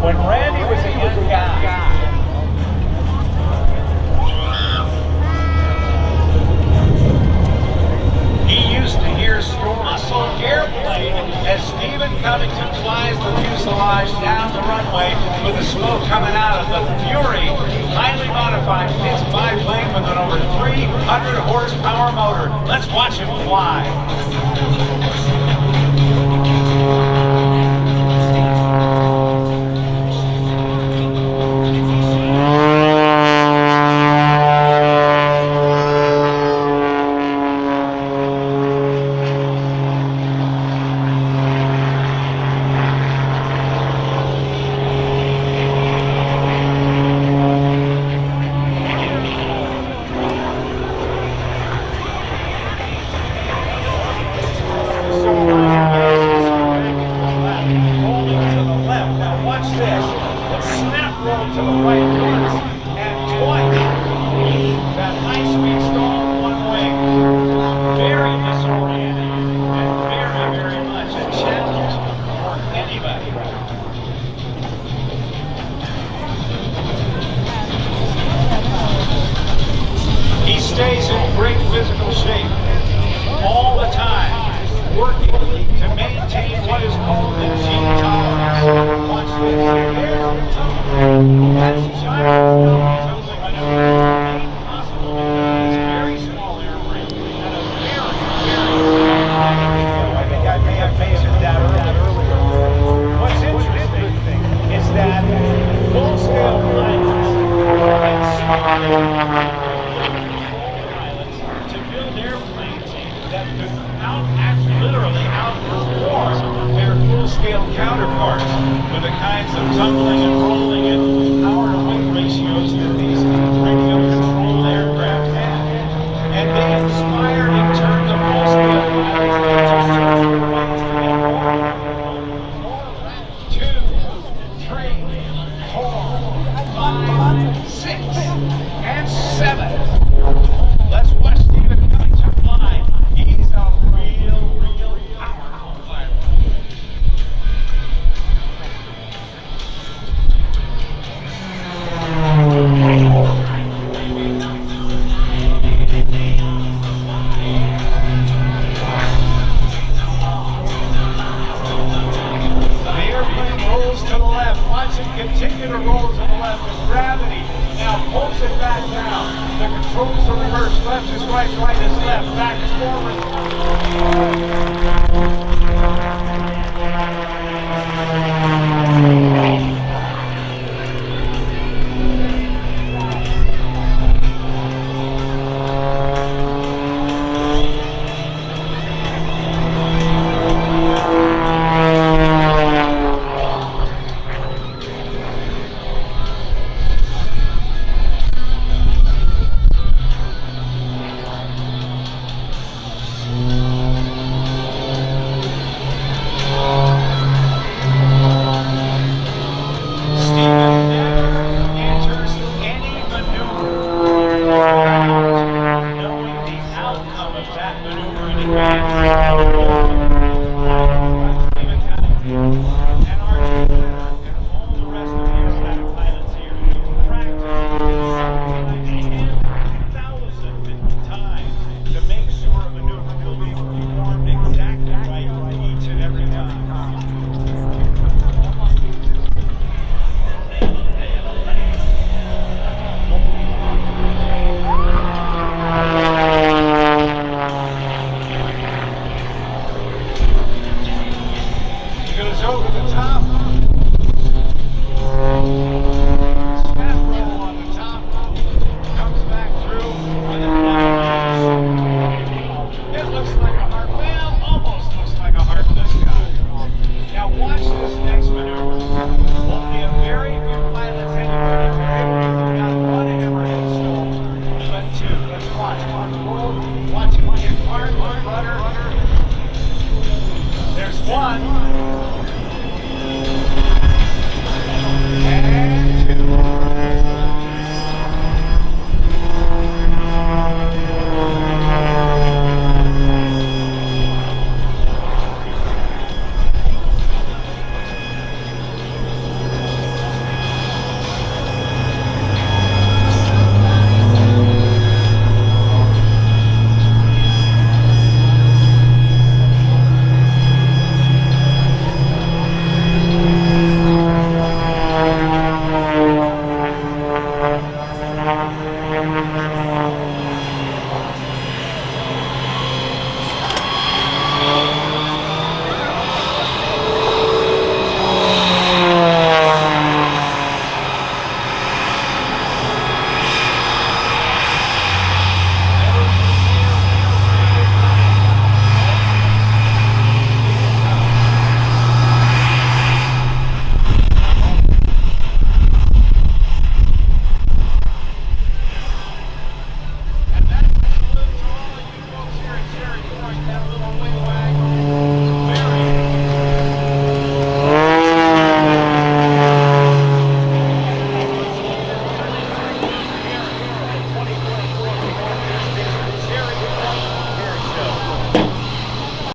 When Randy was a young guy, he used to hear stories of airplane as Stephen Covington flies the fuselage down the runway with the smoke coming out of the Fury, highly modified Pitts biplane with an over 300 horsepower motor. Let's watch him fly. To the right once and twice. That high-speed stall on one wing. Very disorienting and very, very much a challenge for anybody. He stays in great physical shape all the time, working to maintain what is called the G tolerance. Watch this. That's giant something possible because it's very small airframe and a very I think I may have mentioned that earlier. What's interesting is that full-scale pilots to build airplanes that could literally outperform their full-scale counterparts with the kinds of tumbling and rolling and power-to-weight ratios that these radio-controlled aircraft have. And they inspired and turned the full-scale pilots to search for ways to get more. 2, 3, 4, 5, 6, and 7. Let's watch Stephen Covington fly. He's a real powerful pilot. Continue to roll to the left with gravity. Now pulls it back down. The controls are reversed. Left is right, right is left. Back is over the top.